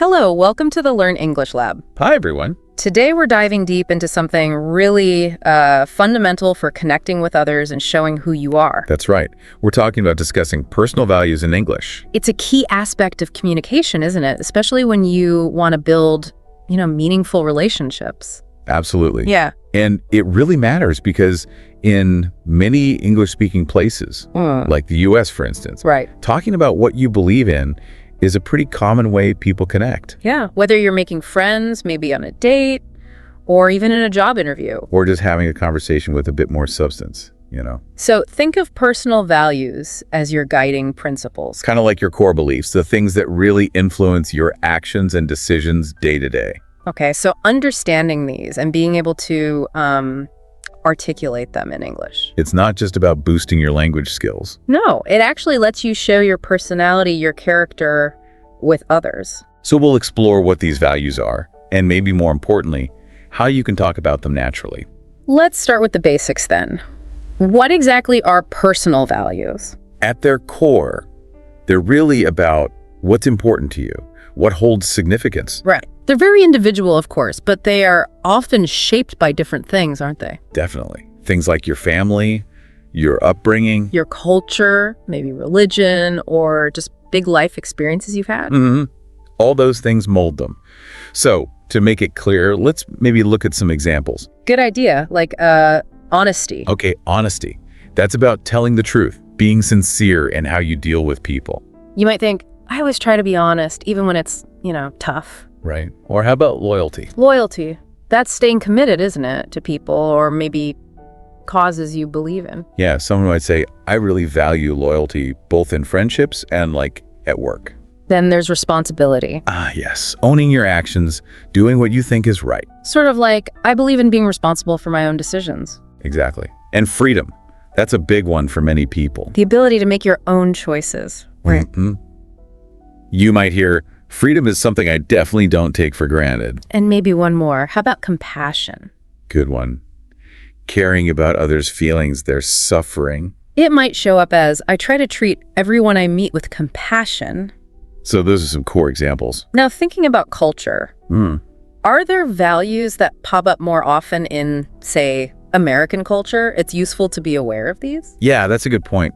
Hello, welcome to the Learn English Lab. Hi, everyone. Today we're diving deep into something really fundamental for connecting with others and showing who you are. That's right. We're talking about discussing personal values in English. It's a key aspect of communication, isn't it? Especially when you want to build, meaningful relationships. Absolutely. Yeah. And it really matters because in many English-speaking places, like the U.S., for instance, Right. talking about what you believe in is a pretty common way people connect. Yeah. Whether you're making friends, maybe on a date, or even in a job interview. Or just having a conversation with a bit more substance, So think of personal values as your guiding principles. It's kind of like your core beliefs, the things that really influence your actions and decisions day to day. Okay, so understanding these and being able to articulate them in English. It's not just about boosting your language skills. No, it actually lets you show your personality, your character with others. So we'll explore what these values are, and maybe more importantly, how you can talk about them naturally. Let's start with the basics then. What exactly are personal values? At their core, they're really about what's important to you, what holds significance. Right. They're very individual, of course, but they are often shaped by different things, aren't they? Definitely. Things like your family, your upbringing. Your culture, maybe religion, or just big life experiences you've had. All those things mold them. So, to make it clear, let's maybe look at some examples. Good idea, like honesty. Okay, honesty. That's about telling the truth, being sincere in how you deal with people. You might think, I always try to be honest, even when it's, tough. Right. Or how about loyalty? Loyalty. That's staying committed, isn't it, to people or maybe causes you believe in. Yeah, someone might say, I really value loyalty both in friendships and at work. Then there's responsibility. Ah, yes. Owning your actions, doing what you think is right. Sort of like, I believe in being responsible for my own decisions. Exactly. And freedom. That's a big one for many people. The ability to make your own choices. Right. You might hear, freedom is something I definitely don't take for granted. And maybe one more. How about compassion? Good one. Caring about others' feelings, their suffering. It might show up as, I try to treat everyone I meet with compassion. So those are some core examples. Now, thinking about culture, are there values that pop up more often in, say, American culture? It's useful to be aware of these? Yeah, that's a good point.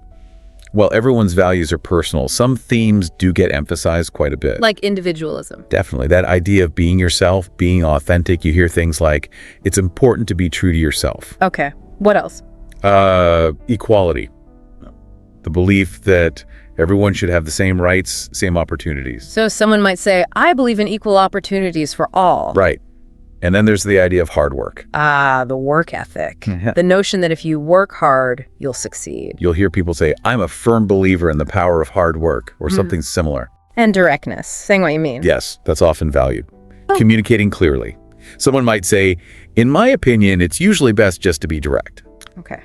Well, everyone's values are personal. Some themes do get emphasized quite a bit. Like individualism. Definitely. That idea of being yourself, being authentic. You hear things like, it's important to be true to yourself. Okay. What else? Equality. The belief that everyone should have the same rights, same opportunities. So someone might say, I believe in equal opportunities for all. Right. And then there's the idea of hard work. Ah, the work ethic. The notion that if you work hard, you'll succeed. You'll hear people say, I'm a firm believer in the power of hard work, or something similar. And directness, saying what you mean. Yes, that's often valued. Communicating clearly. Someone might say, in my opinion, it's usually best just to be direct. Okay.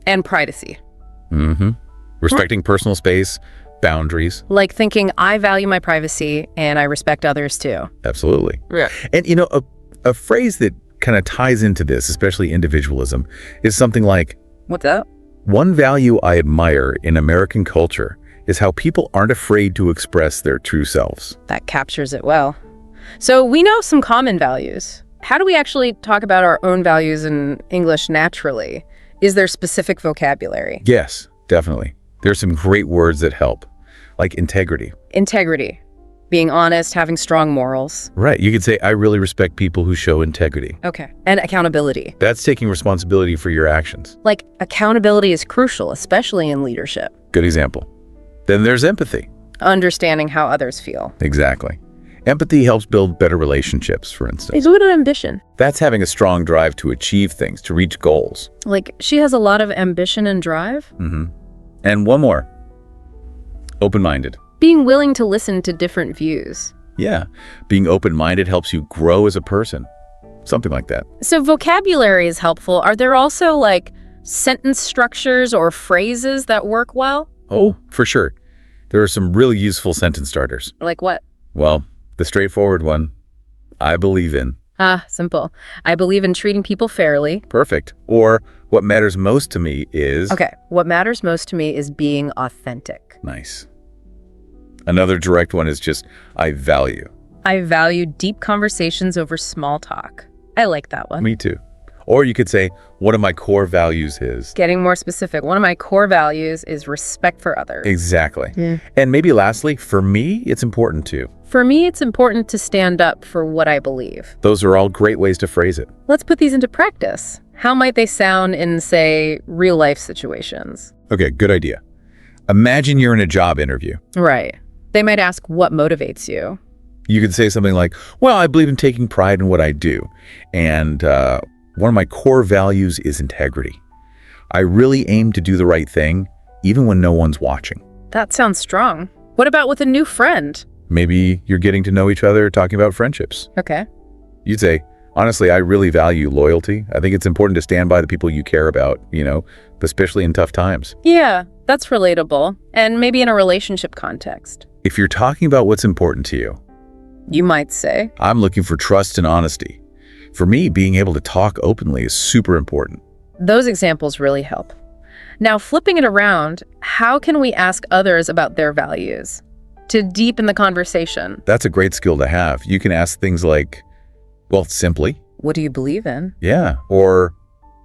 And privacy. Respecting personal space, boundaries. Like thinking, I value my privacy and I respect others too. Absolutely. Yeah. And a phrase that kind of ties into this, especially individualism, is something like, What's that? one value I admire in American culture is how people aren't afraid to express their true selves. That captures it well. So we know some common values. How do we actually talk about our own values in English naturally? Is there specific vocabulary? Yes, definitely. There's some great words that help, like integrity. Integrity. Being honest, having strong morals. Right. You could say, I really respect people who show integrity. Okay. And accountability. That's taking responsibility for your actions. Like, accountability is crucial, especially in leadership. Good example. Then there's empathy. Understanding how others feel. Exactly. Empathy helps build better relationships, for instance. It's what an ambition. That's having a strong drive to achieve things, to reach goals. Like, she has a lot of ambition and drive. And one more. Open-minded. Being willing to listen to different views. Yeah. Being open-minded helps you grow as a person. Something like that. So vocabulary is helpful. Are there also sentence structures or phrases that work well? Oh, for sure. There are some really useful sentence starters. Like what? Well, the straightforward one, I believe in. Ah, simple. I believe in treating people fairly. Perfect. Or what matters most to me is... Okay, what matters most to me is being authentic. Nice. Another direct one is just, I value. I value deep conversations over small talk. I like that one. Me too. Or you could say, one of my core values is. Getting more specific, one of my core values is respect for others. Exactly. And maybe lastly, for me, it's important too. For me, it's important to stand up for what I believe. Those are all great ways to phrase it. Let's put these into practice. How might they sound in, say, real-life situations? Okay, good idea. Imagine you're in a job interview. Right. They might ask, what motivates you? You could say something like, well, I believe in taking pride in what I do. And one of my core values is integrity. I really aim to do the right thing, even when no one's watching. That sounds strong. What about with a new friend? Maybe you're getting to know each other, talking about friendships. Okay. You'd say, honestly, I really value loyalty. I think it's important to stand by the people you care about, especially in tough times. Yeah, that's relatable. And maybe in a relationship context. If you're talking about what's important to you, you might say, I'm looking for trust and honesty. For me, being able to talk openly is super important. Those examples really help. Now, flipping it around, how can we ask others about their values to deepen the conversation? That's a great skill to have. You can ask things like, well, simply, what do you believe in? Yeah. Or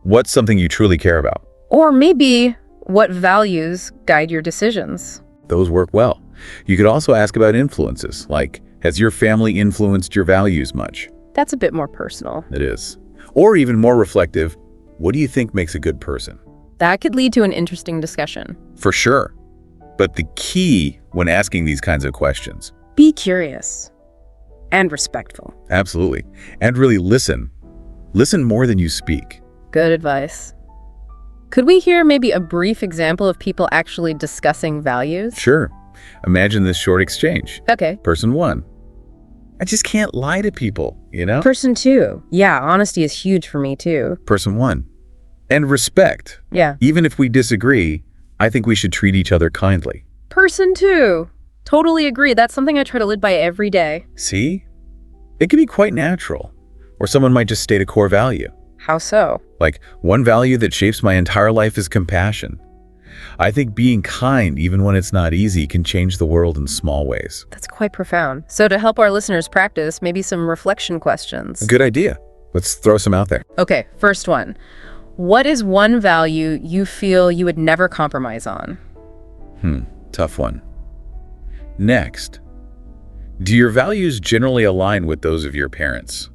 what's something you truly care about? Or maybe what values guide your decisions? Those work well. You could also ask about influences, like, has your family influenced your values much? That's a bit more personal. It is. Or even more reflective, what do you think makes a good person? That could lead to an interesting discussion. For sure. But the key when asking these kinds of questions, be curious and respectful. Absolutely. And really listen. Listen more than you speak. Good advice. Could we hear maybe a brief example of people actually discussing values? Sure. Imagine this short exchange. Okay. Person 1. I just can't lie to people, Person 2. Yeah, honesty is huge for me too. Person 1. And respect. Yeah. Even if we disagree, I think we should treat each other kindly. Person 2. Totally agree. That's something I try to live by every day. See? It can be quite natural. Or someone might just state a core value. How so? Like, one value that shapes my entire life is compassion. I think being kind, even when it's not easy, can change the world in small ways. That's quite profound. So to help our listeners practice, maybe some reflection questions. Good idea. Let's throw some out there. Okay, first one. What is one value you feel you would never compromise on? Tough one. Next, do your values generally align with those of your parents?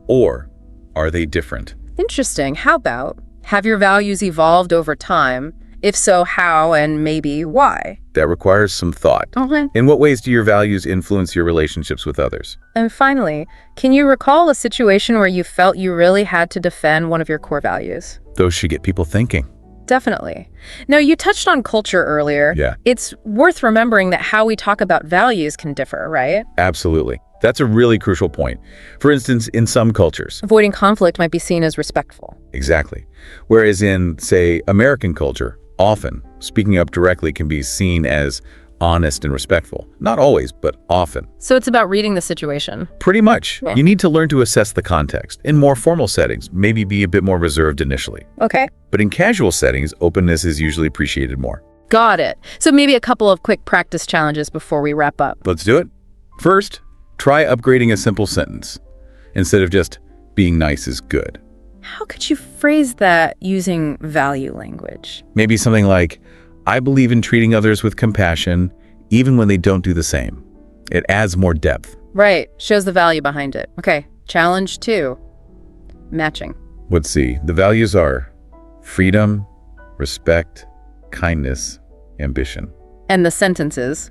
Or are they different? Interesting. How about, have your values evolved over time? If so, how and maybe why? That requires some thought. Okay. In what ways do your values influence your relationships with others? And finally, can you recall a situation where you felt you really had to defend one of your core values? Those should get people thinking. Definitely. Now, you touched on culture earlier. Yeah. It's worth remembering that how we talk about values can differ, right? Absolutely. That's a really crucial point. For instance, in some cultures. Avoiding conflict might be seen as respectful. Exactly. Whereas in, say, American culture, often speaking up directly can be seen as honest and respectful. Not always, but often. So it's about reading the situation. Pretty much. Yeah. You need to learn to assess the context. In more formal settings, maybe be a bit more reserved initially. Okay. But in casual settings, openness is usually appreciated more. Got it. So maybe a couple of quick practice challenges before we wrap up. Let's do it. First, try upgrading a simple sentence. Instead of just, being nice is good. How could you phrase that using value language? Maybe something like, I believe in treating others with compassion, even when they don't do the same. It adds more depth. Right. Shows the value behind it. Okay. Challenge 2. Matching. Let's see. The values are freedom, respect, kindness, ambition. And the sentences.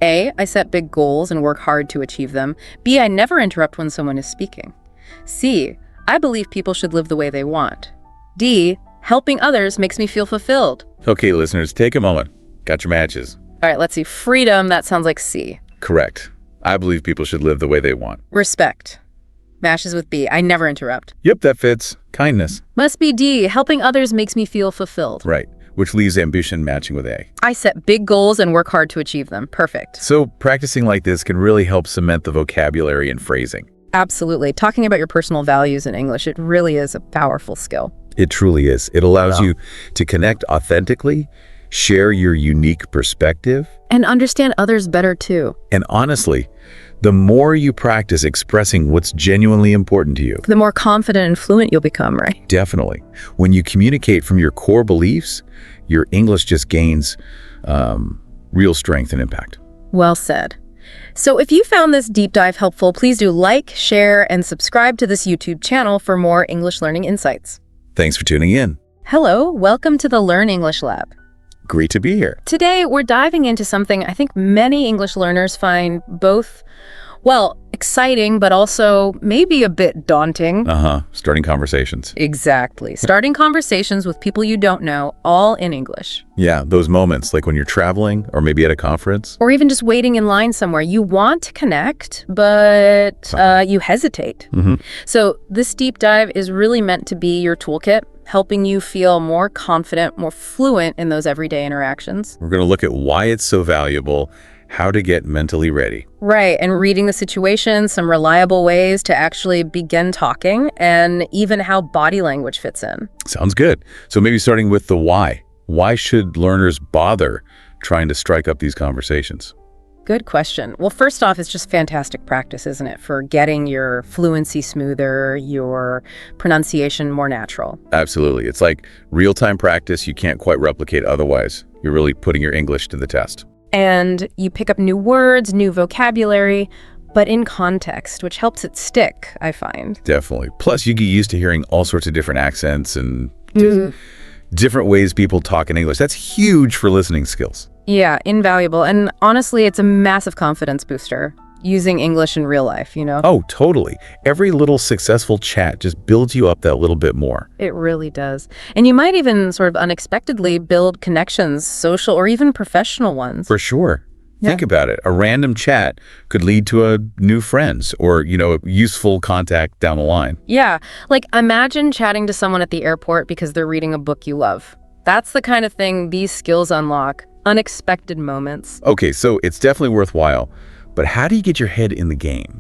A, I set big goals and work hard to achieve them. B, I never interrupt when someone is speaking. C, I believe people should live the way they want. D, helping others makes me feel fulfilled. Okay, listeners, take a moment. Got your matches. All right, let's see. Freedom, that sounds like C. Correct. I believe people should live the way they want. Respect. Matches with B, I never interrupt. Yep, that fits. Kindness. Must be D, helping others makes me feel fulfilled. Right, which leaves ambition matching with A. I set big goals and work hard to achieve them. Perfect. So practicing like this can really help cement the vocabulary and phrasing. Absolutely. Talking about your personal values in English, it really is a powerful skill. It truly is. It allows you to connect authentically share your unique perspective, And understand others better too. and honestly, the more you practice expressing what's genuinely important to you, The more confident and fluent you'll become, right? definitely. When you communicate from your core beliefs, your English just gains real strength and impact. Well said. So if you found this deep dive helpful, please do like, share, and subscribe to this YouTube channel for more English learning insights. Thanks for tuning in. Hello, welcome to the Learn English Lab. Great to be here. Today, we're diving into something I think many English learners find both, well, exciting, but also maybe a bit daunting. Starting conversations. Exactly. Starting conversations with people you don't know, all in English. Yeah, those moments, like when you're traveling or maybe at a conference. Or even just waiting in line somewhere. You want to connect, but you hesitate. So this deep dive is really meant to be your toolkit, helping you feel more confident, more fluent in those everyday interactions. We're going to look at why it's so valuable, how to get mentally ready. Right, and reading the situation, some reliable ways to actually begin talking, and even how body language fits in. Sounds good. So maybe starting with the why. Why should learners bother trying to strike up these conversations? Good question. Well, first off, it's just fantastic practice, isn't it, for getting your fluency smoother, your pronunciation more natural. Absolutely. It's like real-time practice you can't quite replicate otherwise. You're really putting your English to the test. And you pick up new words, new vocabulary, but in context, which helps it stick, I find. Definitely. Plus, you get used to hearing all sorts of different accents and different ways people talk in English. That's huge for listening skills. Yeah, invaluable. And honestly, it's a massive confidence booster, using English in real life, you know? Oh, totally. Every little successful chat just builds you up that little bit more. It really does. And you might even sort of unexpectedly build connections, social or even professional ones. For sure. Yeah. Think about it. A random chat could lead to a new friends or, a useful contact down the line. Yeah, like imagine chatting to someone at the airport because they're reading a book you love. That's the kind of thing these skills unlock. Unexpected moments. Okay, so it's definitely worthwhile, but how do you get your head in the game?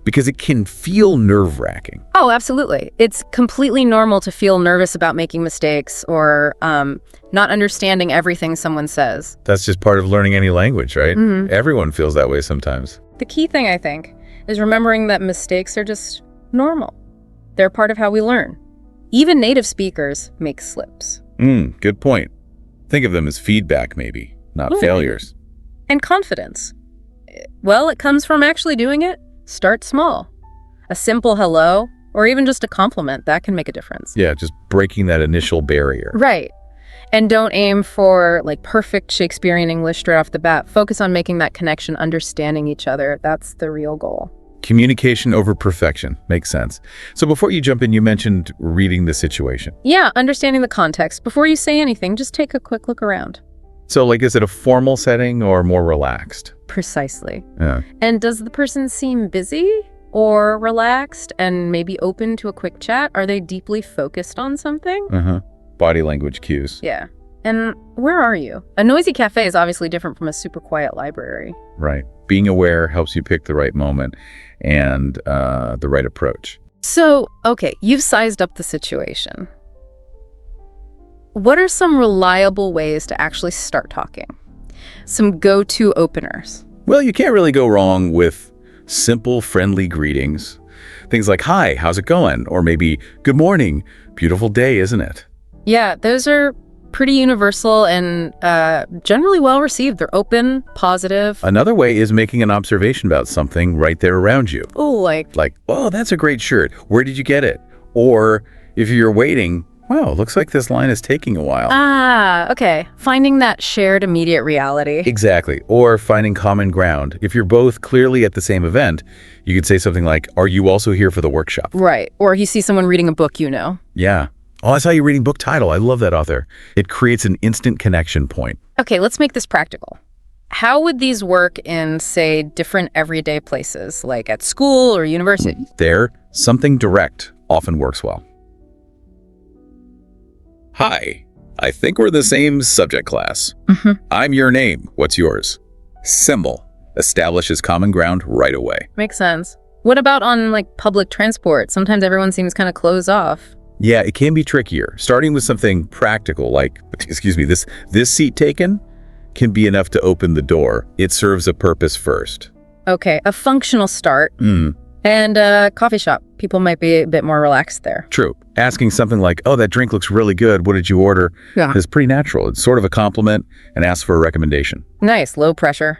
Because it can feel nerve-wracking. Oh, absolutely. It's completely normal to feel nervous about making mistakes or not understanding everything someone says. That's just part of learning any language, right? Everyone feels that way sometimes. The key thing, I think, is remembering that mistakes are just normal. They're part of how we learn. Even native speakers make slips. Good point. Think of them as feedback, maybe, not failures. And confidence. Well, it comes from actually doing it. Start small. A simple hello, or even just a compliment, that can make a difference. Yeah, just breaking that initial barrier. Right. And don't aim for perfect Shakespearean English straight off the bat. Focus on making that connection, understanding each other. That's the real goal. Communication over perfection. Makes sense. So before you jump in, you mentioned reading the situation. Yeah, understanding the context. Before you say anything, just take a quick look around. So is it a formal setting or more relaxed? Precisely. Yeah. And does the person seem busy or relaxed and maybe open to a quick chat? Are they deeply focused on something? Body language cues. Yeah. And where are you? A noisy cafe is obviously different from a super quiet library. Right. Being aware helps you pick the right moment and the right approach. So, okay, you've sized up the situation. What are some reliable ways to actually start talking? Some go-to openers. Well, you can't really go wrong with simple, friendly greetings. Things like, hi, how's it going? Or maybe, good morning, beautiful day, isn't it? Yeah, those are pretty universal and generally well received. They're open, positive. Another way is making an observation about something right there around you. Oh, Like, oh, that's a great shirt. Where did you get it? Or if you're waiting, wow, looks like this line is taking a while. Okay. Finding that shared immediate reality. Exactly. Or finding common ground. If you're both clearly at the same event, you could say something like, are you also here for the workshop? Right. Or you see someone reading a book you know. Yeah. Oh, I saw you reading book title. I love that author. It creates an instant connection point. Okay, let's make this practical. How would these work in, say, different everyday places, like at school or university? There, something direct often works well. Hi, I think we're the same subject class. I'm your name. What's yours? Symbol establishes common ground right away. Makes sense. What about on public transport? Sometimes everyone seems kind of closed off. Yeah, it can be trickier. Starting with something practical like, excuse me, this seat taken can be enough to open the door. It serves a purpose first. Okay, a functional start. And a coffee shop. People might be a bit more relaxed there. True. Asking something like, oh, that drink looks really good. What did you order? Yeah. Is pretty natural. It's sort of a compliment and ask for a recommendation. Nice, low pressure.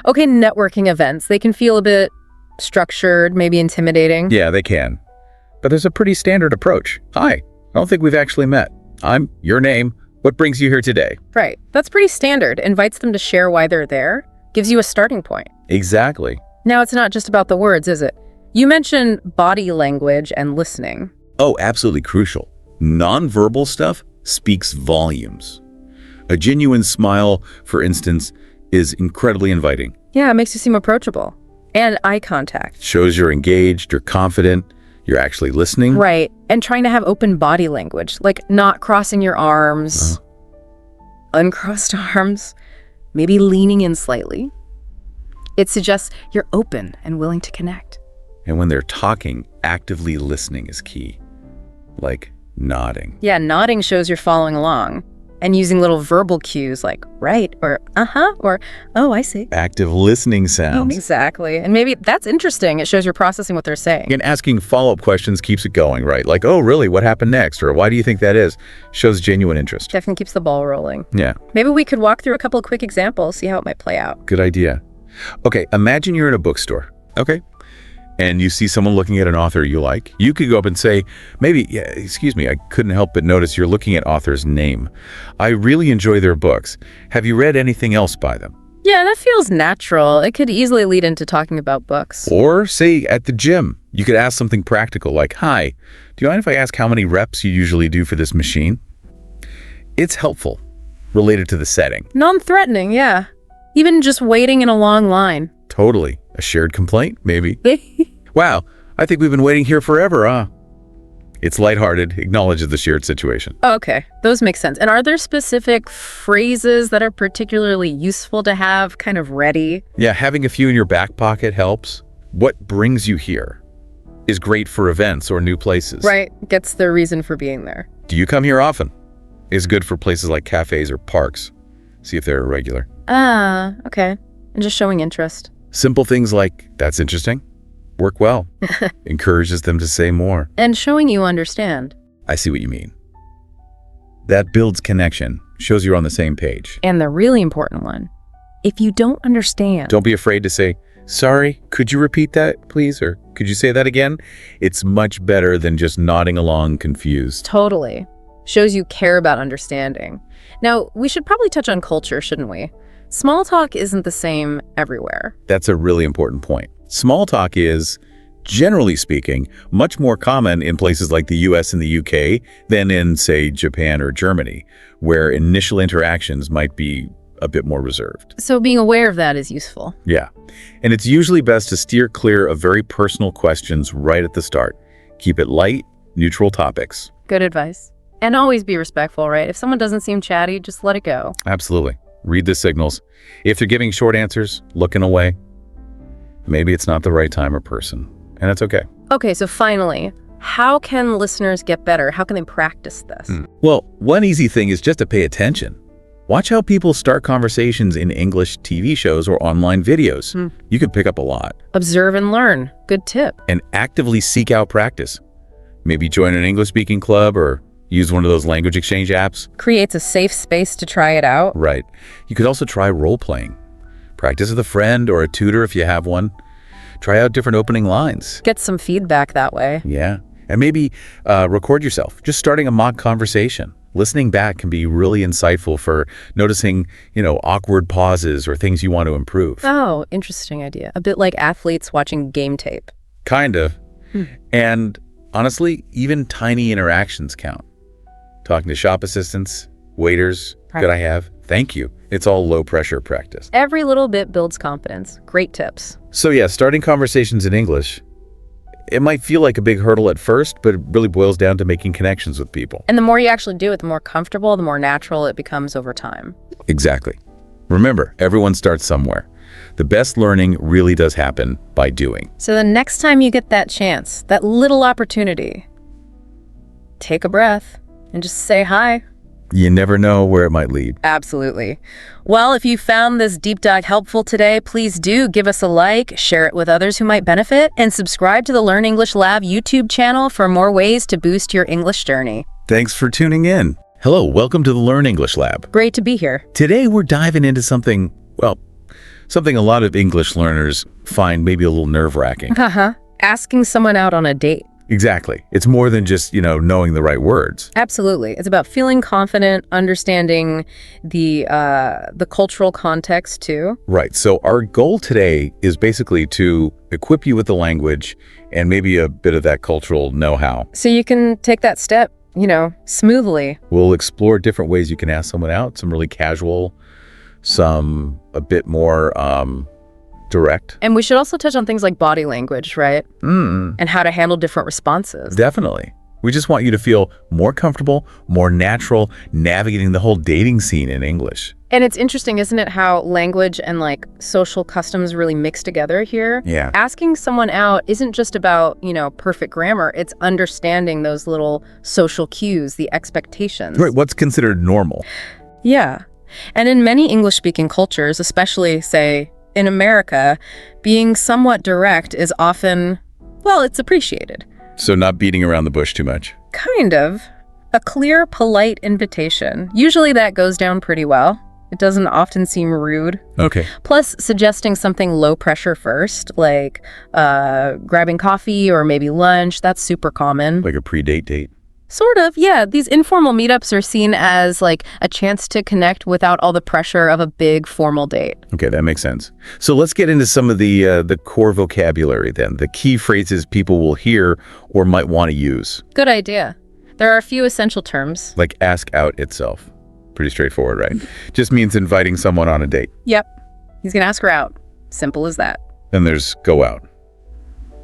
Okay, networking events. They can feel a bit structured, maybe intimidating. Yeah, they can. But there's a pretty standard approach. Hi, I don't think we've actually met. I'm your name. What brings you here today? Right. That's pretty standard. Invites them to share why they're there. Gives you a starting point. Exactly. Now, it's not just about the words, is it? You mentioned body language and listening. Oh, absolutely crucial. Nonverbal stuff speaks volumes. A genuine smile, for instance, is incredibly inviting. Yeah, it makes you seem approachable. And eye contact. Shows you're engaged, you're confident, you're actually listening. Right. And trying to have open body language, like not crossing your arms, uncrossed arms, maybe leaning in slightly. It suggests you're open and willing to connect. And when they're talking, actively listening is key. Like nodding. Yeah, nodding shows you're following along. And using little verbal cues like right or uh-huh or oh, I see. Active listening sounds. Exactly. And maybe that's interesting. It shows you're processing what they're saying. And asking follow-up questions keeps it going, right? Like, oh, really? What happened next? Or why do you think that is? Shows genuine interest. Definitely keeps the ball rolling. Yeah. Maybe we could walk through a couple of quick examples, see how it might play out. Good idea. Okay, imagine you're in a bookstore. Okay. And you see someone looking at an author you like. You could go up and say, maybe, yeah, excuse me, I couldn't help but notice you're looking at author's name. I really enjoy their books. Have you read anything else by them? Yeah, that feels natural. It could easily lead into talking about books. Or say at the gym, you could ask something practical like, hi, do you mind if I ask how many reps you usually do for this machine? It's helpful, related to the setting. Non-threatening, yeah. Even just waiting in a long line. Totally. A shared complaint, maybe. Wow, I think we've been waiting here forever, huh? It's lighthearted, acknowledges the shared situation. Okay, those make sense. And are there specific phrases that are particularly useful to have kind of ready? Yeah, having a few in your back pocket helps. What brings you here is great for events or new places. Right, gets the reason for being there. Do you come here often? Is good for places like cafes or parks. See if they're irregular. Ah, okay. And just showing interest. Simple things like, that's interesting, work well. Encourages them to say more. And showing you understand. I see what you mean. That builds connection, shows you're on the same page. And the really important one, if you don't understand. Don't be afraid to say, sorry, could you repeat that, please? Or could you say that again? It's much better than just nodding along confused. Totally. Shows you care about understanding. Now, we should probably touch on culture, shouldn't we? Small talk isn't the same everywhere. That's a really important point. Small talk is, generally speaking, much more common in places like the US and the UK than in, say, Japan or Germany, where initial interactions might be a bit more reserved. So being aware of that is useful. Yeah. And it's usually best to steer clear of very personal questions right at the start. Keep it light, neutral topics. Good advice. And always be respectful, right? If someone doesn't seem chatty, just let it go. Absolutely. Read the signals. If they're giving short answers, looking away, maybe it's not the right time or person, and that's okay. Okay, so finally, how can listeners get better? How can they practice this? Well, one easy thing is just to pay attention. Watch how people start conversations in English TV shows or online videos. You could pick up a lot. Observe and learn. Good tip. And actively seek out practice. Maybe join an English-speaking club or use one of those language exchange apps. Creates a safe space to try it out. Right. You could also try role-playing. Practice with a friend or a tutor if you have one. Try out different opening lines. Get some feedback that way. Yeah. And maybe record yourself, just starting a mock conversation. Listening back can be really insightful for noticing, awkward pauses or things you want to improve. Oh, interesting idea. A bit like athletes watching game tape. Kind of. And honestly, even tiny interactions count. Talking to shop assistants, waiters, could I have? Thank you. It's all low pressure practice. Every little bit builds confidence. Great tips. So yeah, starting conversations in English, it might feel like a big hurdle at first, but it really boils down to making connections with people. And the more you actually do it, the more comfortable, the more natural it becomes over time. Exactly. Remember, everyone starts somewhere. The best learning really does happen by doing. So the next time you get that chance, that little opportunity, take a breath and just say hi. You never know where it might lead. Absolutely. Well, if you found this deep dive helpful today, please do give us a like, share it with others who might benefit, and subscribe to the Learn English Lab YouTube channel for more ways to boost your English journey. Thanks for tuning in. Hello, welcome to the Learn English Lab. Great to be here. Today we're diving into something a lot of English learners find maybe a little nerve-wracking. Asking someone out on a date. Exactly. It's more than just, knowing the right words. Absolutely. It's about feeling confident, understanding the cultural context too. Right. So our goal today is basically to equip you with the language and maybe a bit of that cultural know-how. So you can take that step, smoothly. We'll explore different ways you can ask someone out, some really casual, some a bit more direct. And we should also touch on things like body language, right? And how to handle different responses. Definitely. We just want you to feel more comfortable, more natural, navigating the whole dating scene in English. And it's interesting, isn't it, how language and social customs really mix together here? Yeah. Asking someone out isn't just about, perfect grammar. It's understanding those little social cues, the expectations. Right. What's considered normal? Yeah. And in many English-speaking cultures, especially, say, in America, being somewhat direct is often, it's appreciated. So not beating around the bush too much. Kind of. A clear, polite invitation. Usually that goes down pretty well. It doesn't often seem rude. Okay. Plus, suggesting something low pressure first, like grabbing coffee or maybe lunch, that's super common. Like a pre-date date. Sort of, yeah. These informal meetups are seen as a chance to connect without all the pressure of a big formal date. Okay, that makes sense. So let's get into some of the core vocabulary then, the key phrases people will hear or might want to use. Good idea. There are a few essential terms. Like ask out itself. Pretty straightforward, right? Just means inviting someone on a date. Yep. He's going to ask her out. Simple as that. Then there's go out.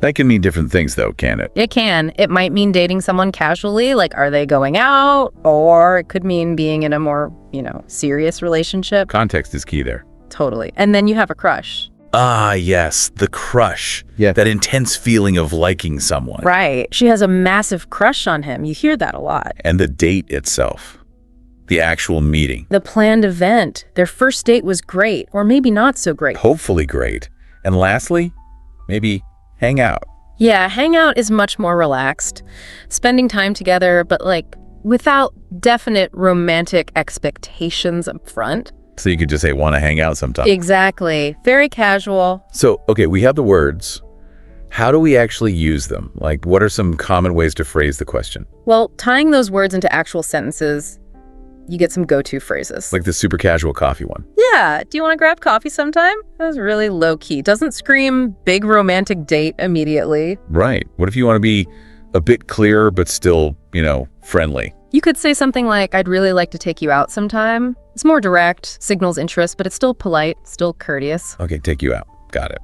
That can mean different things, though, can it? It can. It might mean dating someone casually, like are they going out? Or it could mean being in a more, serious relationship. Context is key there. Totally. And then you have a crush. Ah, yes, the crush. Yeah. That intense feeling of liking someone. Right. She has a massive crush on him. You hear that a lot. And the date itself. The actual meeting. The planned event. Their first date was great, or maybe not so great. Hopefully great. And lastly, maybe hang out. Yeah, hang out is much more relaxed. Spending time together, but without definite romantic expectations up front. So you could just say, want to hang out sometime. Exactly. Very casual. So, okay, we have the words. How do we actually use them? What are some common ways to phrase the question? Well, tying those words into actual sentences, you get some go-to phrases. Like the super casual coffee one. Yeah. Do you want to grab coffee sometime? That was really low-key. Doesn't scream big romantic date immediately. Right. What if you want to be a bit clearer, but still, friendly? You could say something like, I'd really like to take you out sometime. It's more direct, signals interest, but it's still polite, still courteous. Okay, take you out. Got it.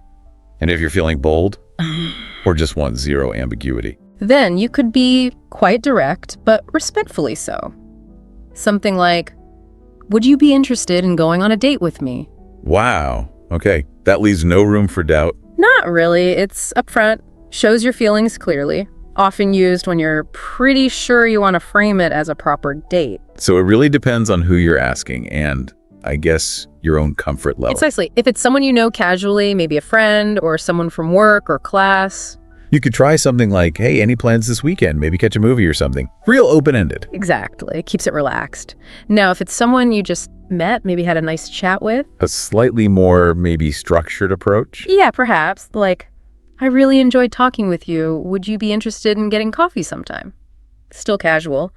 And if you're feeling bold, or just want zero ambiguity? Then you could be quite direct, but respectfully so. Something like, would you be interested in going on a date with me? Wow. Okay. That leaves no room for doubt. Not really. It's upfront, shows your feelings clearly, often used when you're pretty sure you want to frame it as a proper date. So it really depends on who you're asking and, I guess, your own comfort level. Precisely. If it's someone you know casually, maybe a friend or someone from work or class. You could try something like, hey, any plans this weekend? Maybe catch a movie or something. Real open-ended. Exactly. It keeps it relaxed. Now, if it's someone you just met, maybe had a nice chat with. A slightly more maybe structured approach? Yeah, perhaps. Like, I really enjoyed talking with you. Would you be interested in getting coffee sometime? Still casual,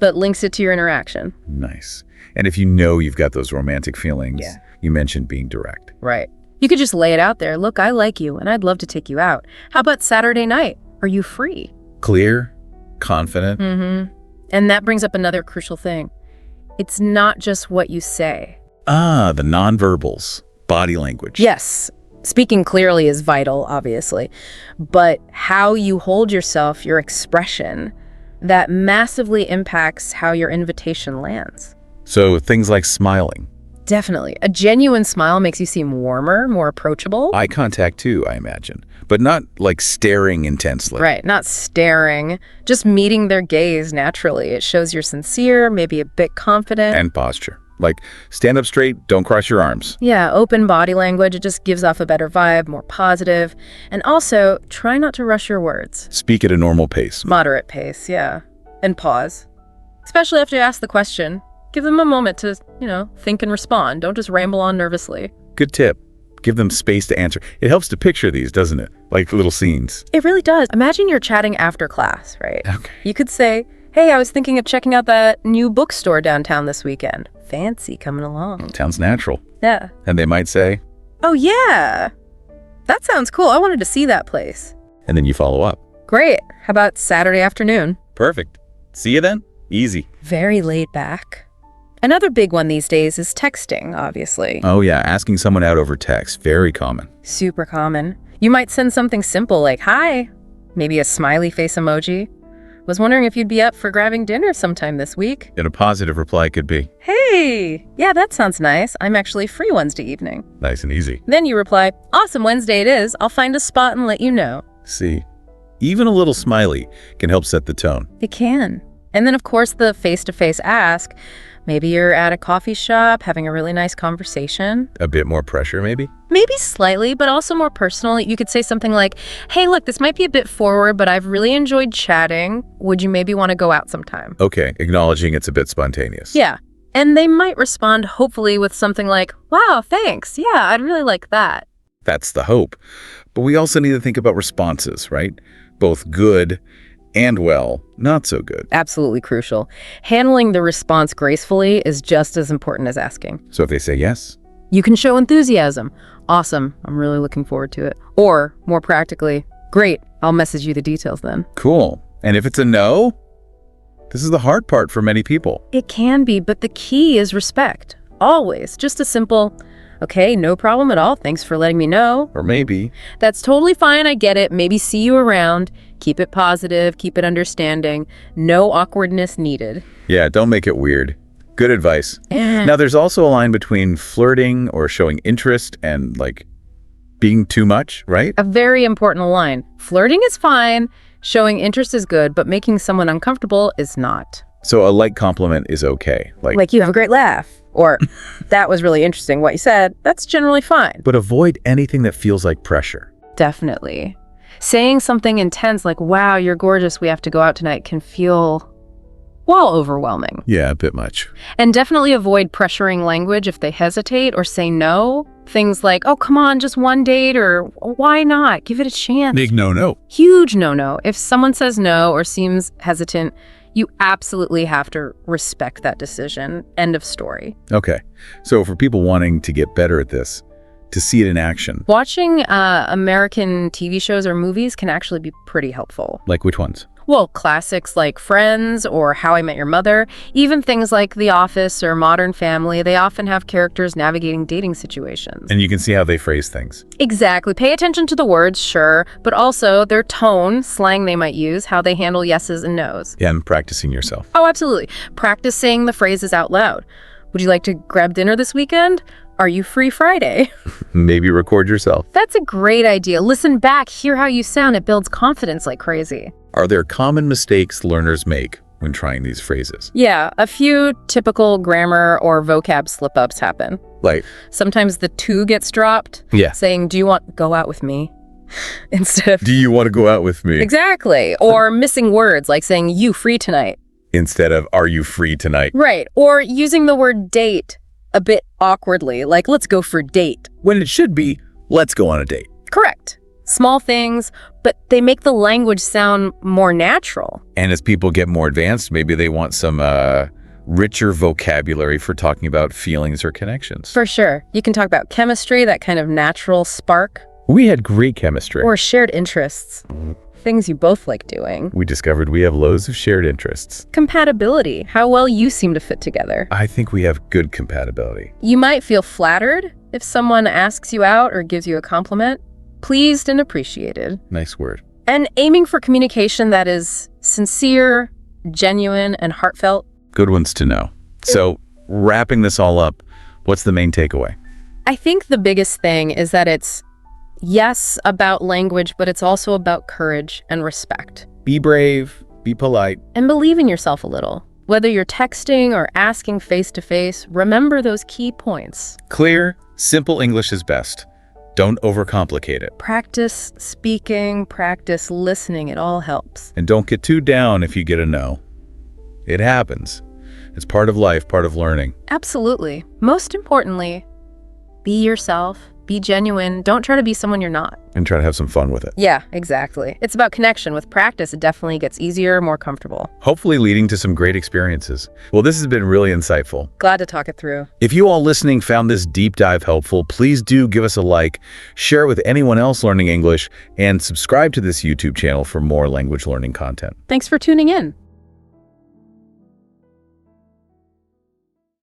but links it to your interaction. Nice. And if you know you've got those romantic feelings, Yeah. You mentioned being direct. Right. You could just lay it out there. Look, I like you, and I'd love to take you out. How about Saturday night? Are you free? Clear, confident. And that brings up another crucial thing. It's not just what you say. Ah, the nonverbals, body language. Yes, speaking clearly is vital, obviously, but how you hold yourself, your expression, that massively impacts how your invitation lands. So things like smiling, Definitely. A genuine smile makes you seem warmer, more approachable. Eye contact too, I imagine, but not like staring intensely. Right, not staring, just meeting their gaze naturally. It shows you're sincere, maybe a bit confident. And posture. Like, stand up straight, don't cross your arms. Yeah, open body language, it just gives off a better vibe, more positive. And also, try not to rush your words. Speak at a normal pace. Moderate pace, yeah. And pause. Especially after you ask the question. Give them a moment to, think and respond. Don't just ramble on nervously. Good tip. Give them space to answer. It helps to picture these, doesn't it? Like little scenes. It really does. Imagine you're chatting after class, right? Okay. You could say, hey, I was thinking of checking out that new bookstore downtown this weekend. Fancy coming along. Sounds natural. Yeah. And they might say, oh, yeah. That sounds cool. I wanted to see that place. and then you follow up. Great. How about Saturday afternoon? Perfect. See you then. Easy. Very laid back. Another big one these days is texting, obviously. Oh yeah, asking someone out over text. Very common. Super common. You might send something simple like, hi, maybe a smiley face emoji. Was wondering if you'd be up for grabbing dinner sometime this week. And a positive reply could be, Hey, yeah, that sounds nice. I'm actually free Wednesday evening. nice and easy. Then you reply, awesome, Wednesday it is. I'll find a spot and let you know. See, even a little smiley can help set the tone. It can. And then, of course, the face-to-face ask. Maybe you're at a coffee shop having a really nice conversation. A bit more pressure, maybe? Maybe slightly, but also more personal. You could say something like, hey, look, this might be a bit forward, but I've really enjoyed chatting. Would you maybe want to go out sometime? Okay, acknowledging it's a bit spontaneous. Yeah. And they might respond, hopefully, with something like, wow, thanks. Yeah, I'd really like that. That's the hope. But we also need to think about responses, right? Both good and, well, not so good. Absolutely crucial. Handling the response gracefully is just as important as asking. So if they say yes, You can show enthusiasm. Awesome. I'm really looking forward to it. Or, more practically, great. I'll message you the details then. cool. And if it's a no, this is the hard part for many people. It can be, but the key is respect. Always. Just a simple, okay, no problem at all. Thanks for letting me know. Or maybe, That's totally fine. I get it. Maybe see you around. Keep it positive. Keep it understanding. No awkwardness needed. yeah, don't make it weird. Good advice. Eh. Now, there's also a line between flirting or showing interest and, like, being too much, right? A very important line. Flirting is fine. Showing interest is good, but making someone uncomfortable is not. So a light compliment is okay. Like, you have a great laugh. Or, that was really interesting what you said. That's generally fine. But avoid anything that feels like pressure. Definitely. Saying something intense like, wow, you're gorgeous, we have to go out tonight can feel, well, overwhelming. Yeah, a bit much. And definitely avoid pressuring language if they hesitate or say no. Things like, oh, come on, just one date, or why not? Give it a chance. Big no-no. Huge no-no. If someone says no or seems hesitant, you absolutely have to respect that decision. End of story. Okay. So for people wanting to get better at this, to see it in action, Watching American TV shows or movies can actually be pretty helpful. like which ones? Well, classics like Friends or How I Met Your Mother, even things like The Office or Modern Family, they often have characters navigating dating situations. And you can see how they phrase things. Exactly. Pay attention to the words, sure, but also their tone, slang they might use, how they handle yeses and nos. Yeah, and practicing yourself. Oh, absolutely. Practice saying the phrases out loud. Would you like to grab dinner this weekend? Are you free Friday? Maybe record yourself. That's a great idea. Listen back, hear how you sound. It builds confidence like crazy. Are there common mistakes learners make when trying these phrases? Yeah, a few typical grammar or vocab slip-ups happen. Like, Sometimes the to gets dropped, yeah. saying, do you want to go out with me? Instead of, Do you want to go out with me? exactly. Or missing words, like saying, you free tonight. Instead of, are you free tonight? Right. Or using the word date a bit awkwardly, like, let's go for date. When it should be, let's go on a date. Correct. Small things, but they make the language sound more natural. And as people get more advanced, maybe they want some richer vocabulary for talking about feelings or connections. For sure. You can talk about chemistry, that kind of natural spark, We had great chemistry. or shared interests, things you both like doing. We discovered we have loads of shared interests. Compatibility, how well you seem to fit together. I think we have good compatibility. You might feel flattered if someone asks you out or gives you a compliment. Pleased and appreciated. Nice word. And aiming for communication that is sincere, genuine, and heartfelt. Good ones to know. So, wrapping this all up, What's the main takeaway? I think the biggest thing is that it's, yes, about language, but it's also about courage and respect. Be brave, be polite. And believe in yourself a little. Whether you're texting or asking face-to-face, remember those key points. Clear, simple English is best. Don't overcomplicate it. Practice speaking, practice listening, it all helps. And don't get too down if you get a no. It happens. It's part of life, part of learning. Absolutely. Most importantly, be yourself, be genuine, don't try to be someone you're not. And try to have some fun with it. Yeah, exactly. It's about connection. With practice, it definitely gets easier, more comfortable. Hopefully leading to some great experiences. Well, this has been really insightful. Glad to talk it through. If you all listening found this deep dive helpful, please do give us a like, share it with anyone else learning English, and subscribe to this YouTube channel for more language learning content. Thanks for tuning in.